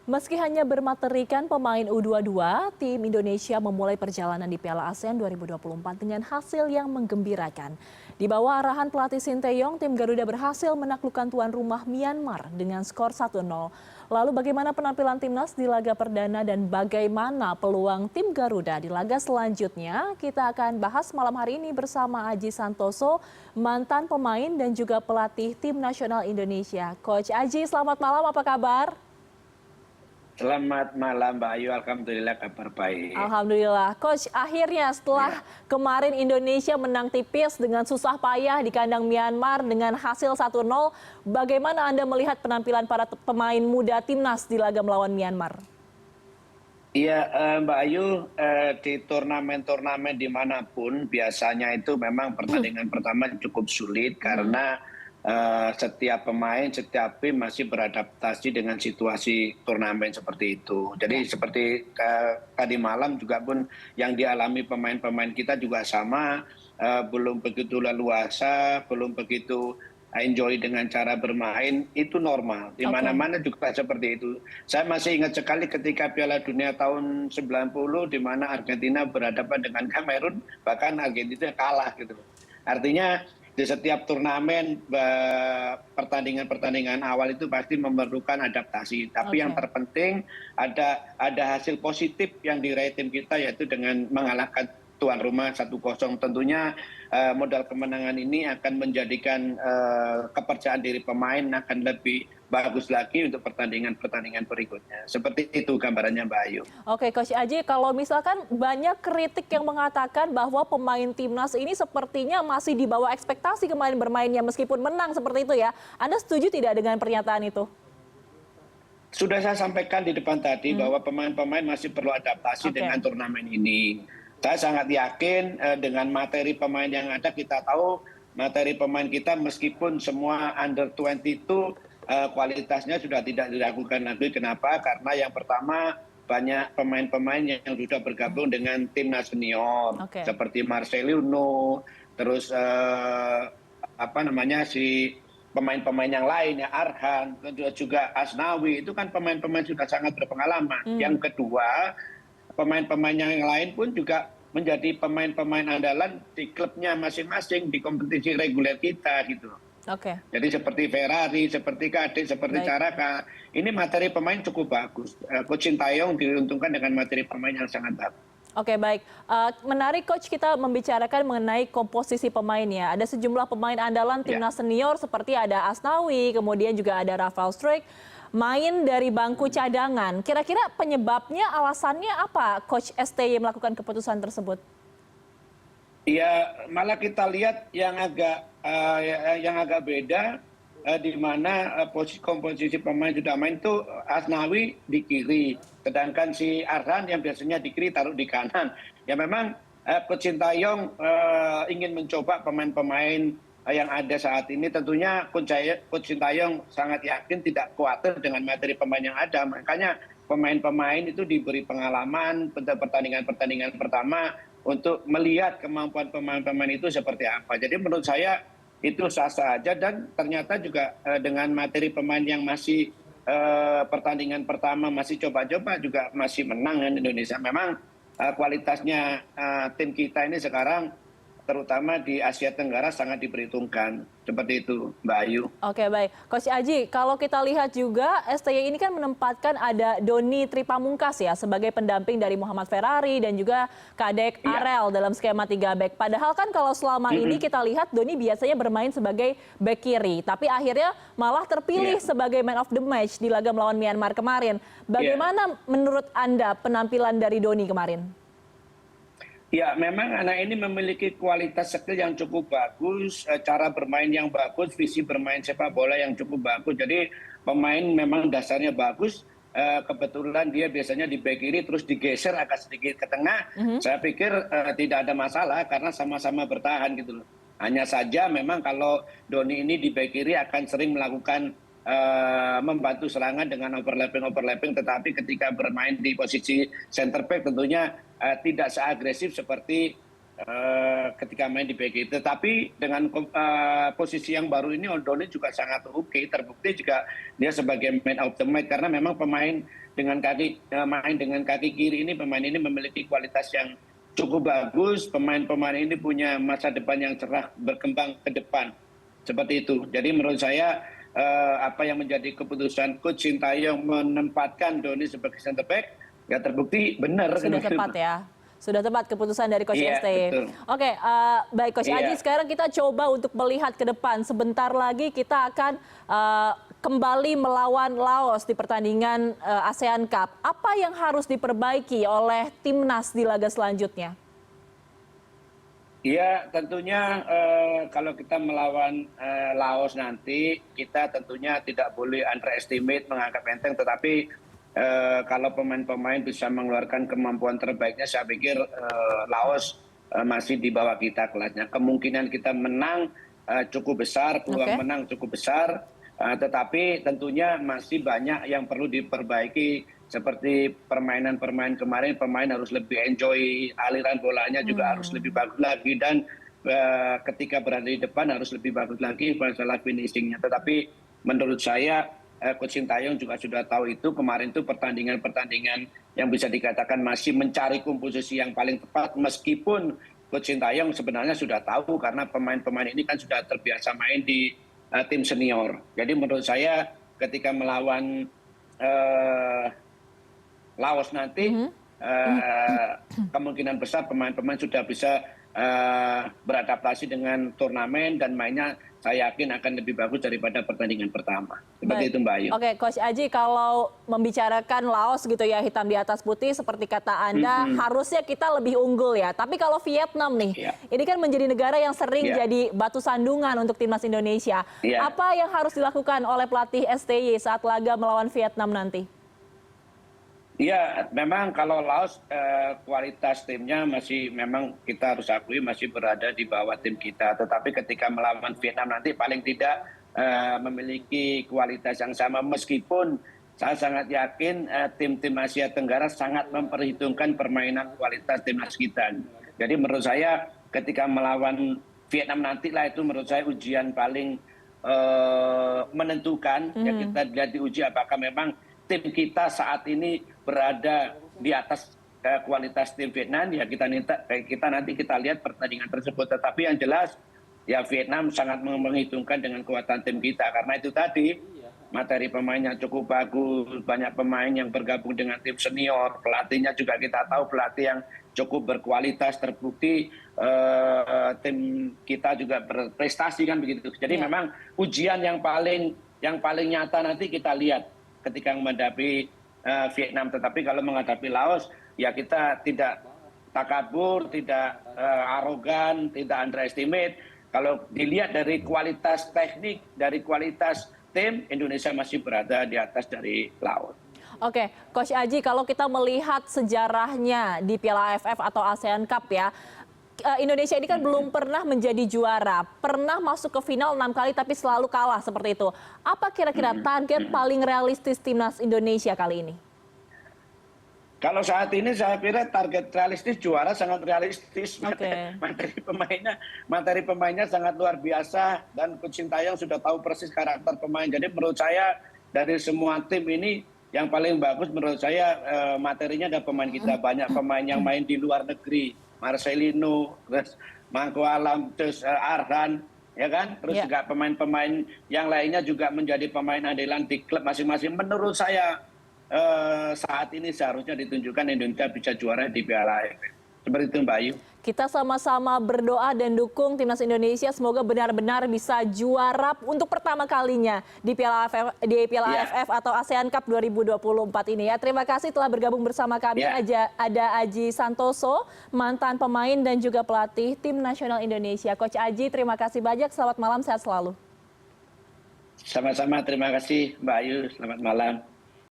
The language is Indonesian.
Meski hanya bermaterikan pemain U22, tim Indonesia memulai perjalanan di Piala ASEAN 2024 dengan hasil yang menggembirakan. Di bawah arahan pelatih Sinteyong, tim Garuda berhasil menaklukkan tuan rumah Myanmar dengan skor 1-0. Lalu bagaimana penampilan timnas di laga perdana dan bagaimana peluang tim Garuda di laga selanjutnya? Kita akan bahas malam hari ini bersama Aji Santoso, mantan pemain dan juga pelatih tim nasional Indonesia. Coach Aji, selamat malam, apa kabar? Selamat malam Mbak Ayu, Alhamdulillah kabar baik. Alhamdulillah. Coach, akhirnya setelah kemarin Indonesia menang tipis dengan susah payah di kandang Myanmar dengan hasil 1-0, bagaimana Anda melihat penampilan para pemain muda timnas di laga melawan Myanmar? Iya Mbak Ayu, di turnamen-turnamen dimanapun biasanya itu memang pertandingan pertama cukup sulit karena setiap pemain, setiap tim masih beradaptasi dengan situasi turnamen seperti itu. Jadi seperti tadi malam juga pun yang dialami pemain-pemain kita juga sama, belum begitu leluasa, belum begitu enjoy dengan cara bermain, itu normal. Di mana-mana juga seperti itu. Saya masih ingat sekali ketika Piala Dunia tahun 90 di mana Argentina berhadapan dengan Kamerun, bahkan Argentina kalah gitu. Artinya di setiap turnamen pertandingan-pertandingan awal itu pasti memerlukan adaptasi. Tapi yang terpenting ada hasil positif yang diraih tim kita, yaitu dengan mengalahkan tuan rumah 1-0. Tentunya modal kemenangan ini akan menjadikan kepercayaan diri pemain akan lebih bagus lagi untuk pertandingan-pertandingan berikutnya. Seperti itu gambarannya Mbak Ayu. Oke, Coach Aji, kalau misalkan banyak kritik yang mengatakan bahwa pemain timnas ini sepertinya masih di bawah ekspektasi kemarin bermainnya meskipun menang seperti itu ya. Anda setuju tidak dengan pernyataan itu? Sudah saya sampaikan di depan tadi bahwa pemain-pemain masih perlu adaptasi dengan turnamen ini. Saya sangat yakin dengan materi pemain yang ada, kita tahu materi pemain kita meskipun semua under 20 itu kualitasnya sudah tidak diragukan lagi. Kenapa? Karena yang pertama banyak pemain-pemain yang sudah bergabung dengan timnas senior seperti Marcelino, terus si pemain-pemain yang lain ya, Arhan, juga Asnawi, itu kan pemain-pemain sudah sangat berpengalaman. Yang kedua, pemain-pemain yang lain pun juga menjadi pemain-pemain andalan di klubnya masing-masing di kompetisi reguler kita gitu. Jadi seperti Ferrari, seperti Kadek, seperti Caraka, ini materi pemain cukup bagus. Coach Sintayong diuntungkan dengan materi pemain yang sangat bagus. Oke, baik. Menarik, Coach, kita membicarakan mengenai komposisi pemainnya. Ada sejumlah pemain andalan timnas senior seperti ada Asnawi, kemudian juga ada Rafael Struijk, main dari bangku cadangan. Kira-kira penyebabnya, alasannya apa Coach STY melakukan keputusan tersebut? Ya, malah kita lihat yang agak beda, di mana komposisi pemain sudah main itu Asnawi di kiri, sedangkan si Arhan yang biasanya di kiri taruh di kanan. Ya memang Coach Sintayong ingin mencoba pemain-pemain yang ada saat ini. Tentunya Coach Sintayong sangat yakin, tidak khawatir dengan materi pemain yang ada. Makanya pemain-pemain itu diberi pengalaman pertandingan-pertandingan pertama untuk melihat kemampuan pemain-pemain itu seperti apa. Jadi menurut saya itu sah-sah aja, dan ternyata juga dengan materi pemain yang masih pertandingan pertama masih coba-coba juga masih menang kan Indonesia. Memang kualitasnya tim kita ini sekarang terutama di Asia Tenggara sangat diperhitungkan. Seperti itu, Mbak Ayu. Oke, baik. Coach Aji, kalau kita lihat juga STY ini kan menempatkan ada Doni Tripamungkas ya sebagai pendamping dari Muhammad Ferrari dan juga Kadek Arel dalam skema 3 back. Padahal kan kalau selama ini kita lihat Doni biasanya bermain sebagai back kiri, tapi akhirnya malah terpilih sebagai man of the match di laga melawan Myanmar kemarin. Bagaimana menurut Anda penampilan dari Doni kemarin? Ya, memang anak ini memiliki kualitas skill yang cukup bagus, cara bermain yang bagus, visi bermain sepak bola yang cukup bagus. Jadi pemain memang dasarnya bagus. Kebetulan dia biasanya di bek kiri terus digeser agak sedikit ke tengah. Saya pikir tidak ada masalah karena sama-sama bertahan gitu loh. Hanya saja memang kalau Doni ini di bek kiri akan sering melakukan membantu serangan dengan overlapping, tetapi ketika bermain di posisi center back tentunya tidak seagresif seperti ketika main di BG. Tetapi dengan posisi yang baru ini Doni juga sangat oke. Terbukti juga dia sebagai man of the match karena memang pemain dengan main dengan kaki kiri ini, pemain ini memiliki kualitas yang cukup bagus. Pemain-pemain ini punya masa depan yang cerah, berkembang ke depan. Seperti itu. Jadi menurut saya apa yang menjadi keputusan Coach Sintayong menempatkan Doni sebagai center back ya terbukti benar. Sudah tepat ya. Sudah tepat keputusan dari Coach Iya, STY. betul. Oke, baik Coach Iya. Aji, sekarang kita coba untuk melihat ke depan. Sebentar lagi kita akan kembali melawan Laos di pertandingan ASEAN Cup. Apa yang harus diperbaiki oleh timnas di laga selanjutnya? Iya, tentunya kalau kita melawan Laos nanti, kita tentunya tidak boleh underestimate, menganggap enteng, tetapi kalau pemain-pemain bisa mengeluarkan kemampuan terbaiknya, saya pikir Laos masih di bawah kita kelasnya. Kemungkinan kita menang cukup besar, peluang menang cukup besar, tetapi tentunya masih banyak yang perlu diperbaiki. Seperti permainan-permainan kemarin, pemain harus lebih enjoy, aliran bolanya juga harus lebih bagus lagi, dan ketika berada di depan harus lebih bagus lagi masalah finishingnya. Tetapi menurut saya Coach Sintayong juga sudah tahu itu. Kemarin itu pertandingan-pertandingan yang bisa dikatakan masih mencari komposisi yang paling tepat, meskipun Coach Sintayong sebenarnya sudah tahu karena pemain-pemain ini kan sudah terbiasa main di tim senior. Jadi menurut saya ketika melawan Laos nanti kemungkinan besar pemain-pemain sudah bisa beradaptasi dengan turnamen dan mainnya saya yakin akan lebih bagus daripada pertandingan pertama. Seperti itu Mbak Ayu. Oke, Coach Aji, kalau membicarakan Laos gitu ya, hitam di atas putih seperti kata Anda, harusnya kita lebih unggul ya. Tapi kalau Vietnam nih, ini kan menjadi negara yang sering jadi batu sandungan untuk timnas Indonesia. Apa yang harus dilakukan oleh pelatih STY saat laga melawan Vietnam nanti? Iya, memang kalau Laos kualitas timnya masih, memang kita harus akui masih berada di bawah tim kita. Tetapi ketika melawan Vietnam nanti paling tidak memiliki kualitas yang sama, meskipun saya sangat yakin tim-tim Asia Tenggara sangat memperhitungkan permainan kualitas timnas kita. Jadi menurut saya ketika melawan Vietnam nanti lah itu menurut saya ujian paling menentukan. Ya, kita lihat diuji apakah memang tim kita saat ini berada di atas kualitas tim Vietnam. Ya kita nanti kita lihat pertandingan tersebut. Tetapi yang jelas ya Vietnam sangat menghitungkan dengan kekuatan tim kita, karena itu tadi materi pemainnya cukup bagus, banyak pemain yang bergabung dengan tim senior, pelatihnya juga kita tahu pelatih yang cukup berkualitas, terbukti tim kita juga berprestasi kan begitu. Jadi memang ujian yang paling nyata nanti kita lihat ketika menghadapi Vietnam. Tetapi kalau menghadapi Laos ya kita tidak takabur, tidak arogan, tidak underestimate. Kalau dilihat dari kualitas teknik, dari kualitas tim, Indonesia masih berada di atas dari Laos. Oke, Coach Aji, kalau kita melihat sejarahnya di Piala AFF atau ASEAN Cup ya, Indonesia ini kan belum pernah menjadi juara, pernah masuk ke final 6 kali tapi selalu kalah seperti itu. Apa kira-kira target paling realistis timnas Indonesia kali ini? Kalau saat ini saya kira target realistis juara sangat realistis. Materi pemainnya sangat luar biasa dan Coach Sintayong sudah tahu persis karakter pemain. Jadi menurut saya dari semua tim ini yang paling bagus menurut saya materinya ada pemain kita. Banyak pemain yang main di luar negeri, Marcelino, terus Mangko Alam, terus Arhan, ya kan? Terus juga pemain-pemain yang lainnya juga menjadi pemain andalan di klub masing-masing. Menurut saya saat ini seharusnya ditunjukkan Indonesia bisa juara di Piala AFF. Seperti itu Mbak Ayu. Kita sama-sama berdoa dan dukung timnas Indonesia semoga benar-benar bisa juara untuk pertama kalinya di Piala AFF atau ASEAN Cup 2024 ini ya. Terima kasih telah bergabung bersama kami. Ada Aji Santoso, mantan pemain dan juga pelatih tim nasional Indonesia. Coach Aji, terima kasih banyak. Selamat malam, sehat selalu. Sama-sama, terima kasih Mbak Ayu. Selamat malam.